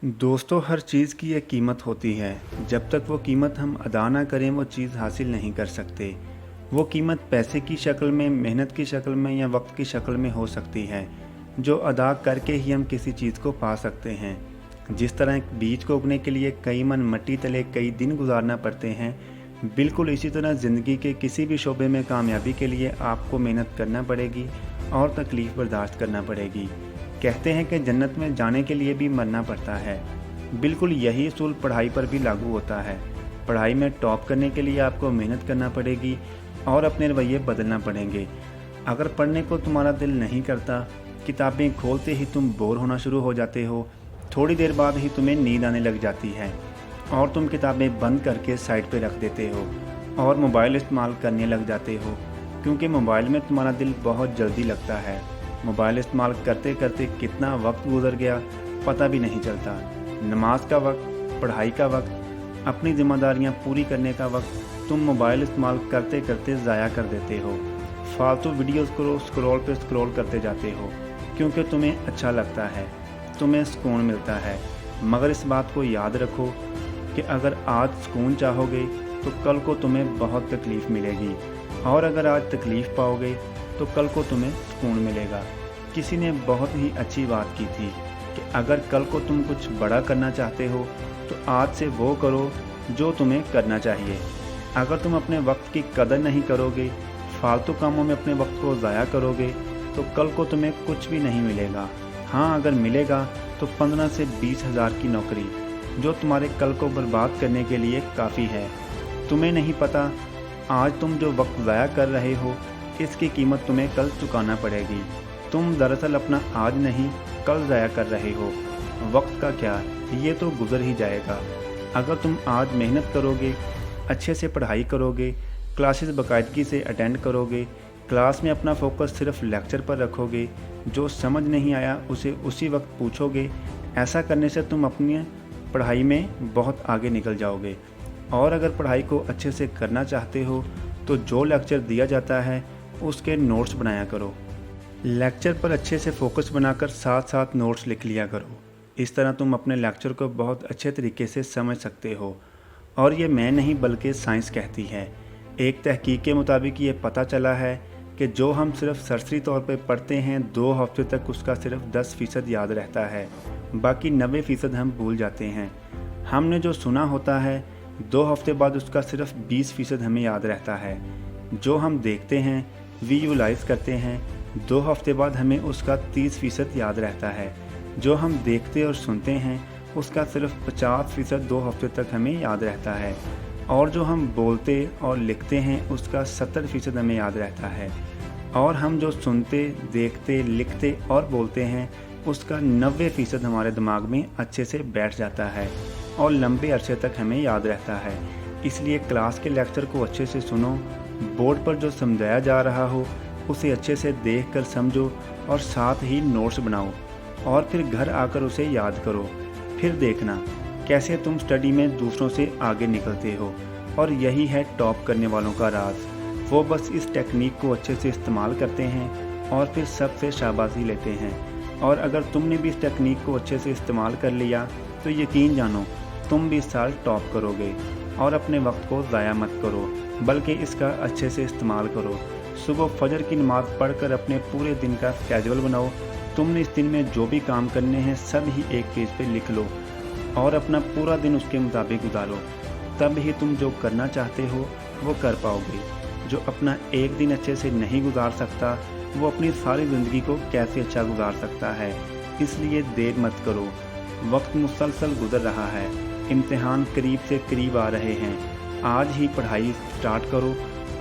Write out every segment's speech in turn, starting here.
दोस्तों, हर चीज़ की एक कीमत होती है। जब तक वो कीमत हम अदा ना करें वो चीज़ हासिल नहीं कर सकते। वो कीमत पैसे की शक्ल में, मेहनत की शक्ल में या वक्त की शक्ल में हो सकती है, जो अदा करके ही हम किसी चीज़ को पा सकते हैं। जिस तरह एक बीज को उगने के लिए कई मन मट्टी तले कई दिन गुजारना पड़ते हैं, बिल्कुल इसी तरह ज़िंदगी के किसी भी शोबे में कामयाबी के लिए आपको मेहनत करना पड़ेगी और तकलीफ़ बर्दाश्त करना पड़ेगी। कहते हैं कि जन्नत में जाने के लिए भी मरना पड़ता है। बिल्कुल यही असूल पढ़ाई पर भी लागू होता है। पढ़ाई में टॉप करने के लिए आपको मेहनत करना पड़ेगी और अपने रवैये बदलना पड़ेंगे। अगर पढ़ने को तुम्हारा दिल नहीं करता, किताबें खोलते ही तुम बोर होना शुरू हो जाते हो, थोड़ी देर बाद ही तुम्हें नींद आने लग जाती है और तुम किताबें बंद करके साइड पे रख देते हो और मोबाइल इस्तेमाल करने लग जाते हो, क्योंकि मोबाइल में तुम्हारा दिल बहुत जल्दी लगता है। मोबाइल इस्तेमाल करते करते कितना वक्त गुजर गया पता भी नहीं चलता। नमाज का वक्त, पढ़ाई का वक्त, अपनी जिम्मेदारियां पूरी करने का वक्त तुम मोबाइल इस्तेमाल करते करते ज़ाया कर देते हो। फालतू वीडियोज़ को स्क्रॉल पे स्क्रॉल करते जाते हो क्योंकि तुम्हें अच्छा लगता है, तुम्हें सुकून मिलता है। मगर इस बात को याद रखो कि अगर आज सुकून चाहोगे तो कल को तुम्हें बहुत तकलीफ़ मिलेगी, और अगर आज तकलीफ़ पाओगे तो कल को तुम्हें सुकून मिलेगा। किसी ने बहुत ही अच्छी बात की थी कि अगर कल को तुम कुछ बड़ा करना चाहते हो तो आज से वो करो जो तुम्हें करना चाहिए। अगर तुम अपने वक्त की कदर नहीं करोगे, फालतू कामों में अपने वक्त को ज़ाया करोगे, तो कल को तुम्हें कुछ भी नहीं मिलेगा। हाँ, अगर मिलेगा तो 15 से 20 हज़ार की नौकरी, जो तुम्हारे कल को बर्बाद करने के लिए काफ़ी है। तुम्हें नहीं पता आज तुम जो वक्त ज़ाया कर रहे हो, इसकी कीमत तुम्हें कल चुकाना पड़ेगी। तुम दरअसल अपना आज नहीं कल ज़ाया कर रहे हो। वक्त का क्या, ये तो गुजर ही जाएगा। अगर तुम आज मेहनत करोगे, अच्छे से पढ़ाई करोगे, क्लासेस बाकायदगी से अटेंड करोगे, क्लास में अपना फोकस सिर्फ लेक्चर पर रखोगे, जो समझ नहीं आया उसे उसी वक्त पूछोगे, ऐसा करने से तुम अपनी पढ़ाई में बहुत आगे निकल जाओगे। और अगर पढ़ाई को अच्छे से करना चाहते हो तो जो लेक्चर दिया जाता है उसके नोट्स बनाया करो। लेक्चर पर अच्छे से फोकस बनाकर साथ साथ नोट्स लिख लिया करो। इस तरह तुम अपने लेक्चर को बहुत अच्छे तरीके से समझ सकते हो। और ये मैं नहीं बल्कि साइंस कहती है। एक तहकीक के मुताबिक ये पता चला है कि जो हम सिर्फ सरसरी तौर पर पढ़ते हैं 2 हफ्ते तक उसका सिर्फ 10% याद रहता है, बाकी 90% हम भूल जाते हैं। हमने जो सुना होता है 2 हफ्ते बाद उसका सिर्फ 20% हमें याद रहता है। जो हम देखते हैं, विजुअलाइज करते हैं, 2 हफ्ते बाद हमें उसका 30% याद रहता है। जो हम देखते और सुनते हैं उसका सिर्फ 50% 2 हफ्ते तक हमें याद रहता है। और जो हम बोलते और लिखते हैं उसका 70% हमें याद रहता है। और हम जो सुनते, देखते, लिखते और बोलते हैं उसका 90% हमारे दिमाग में अच्छे से बैठ जाता है और लंबे अरसे तक हमें याद रहता है। इसलिए क्लास के लेक्चर को अच्छे से सुनो, बोर्ड पर जो समझाया जा रहा हो उसे अच्छे से देखकर समझो और साथ ही नोट्स बनाओ और फिर घर आकर उसे याद करो। फिर देखना कैसे तुम स्टडी में दूसरों से आगे निकलते हो। और यही है टॉप करने वालों का राज। वो बस इस टेक्निक को अच्छे से इस्तेमाल करते हैं और फिर सबसे शाबाशी लेते हैं। और अगर तुमने भी इस टेक्निक को अच्छे से इस्तेमाल कर लिया तो यकीन जानो तुम भी इस साल टॉप करोगे। और अपने वक्त को ज़ाया मत करो, बल्कि इसका अच्छे से इस्तेमाल करो। सुबह फजर की नमाज़ पढ़कर अपने पूरे दिन का स्केड्यूल बनाओ। तुमने इस दिन में जो भी काम करने हैं सब ही एक पेज पे लिख लो और अपना पूरा दिन उसके मुताबिक गुजारो। तब ही तुम जो करना चाहते हो वो कर पाओगे। जो अपना एक दिन अच्छे से नहीं गुजार सकता वो अपनी सारी ज़िंदगी को कैसे अच्छा गुजार सकता है। इसलिए देर मत करो। वक्त मुसलसल गुजर रहा है, इम्तिहान करीब से करीब आ रहे हैं। आज ही पढ़ाई स्टार्ट करो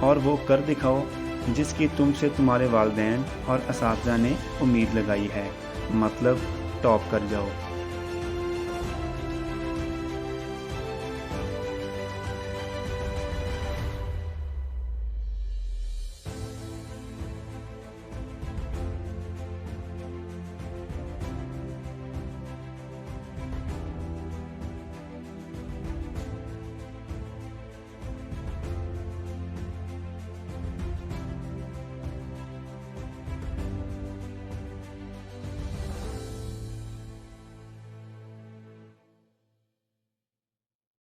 और वो कर दिखाओ जिसकी तुमसे तुम्हारे वालिदैन और असातिज़ा ने उम्मीद लगाई है। मतलब टॉप कर जाओ।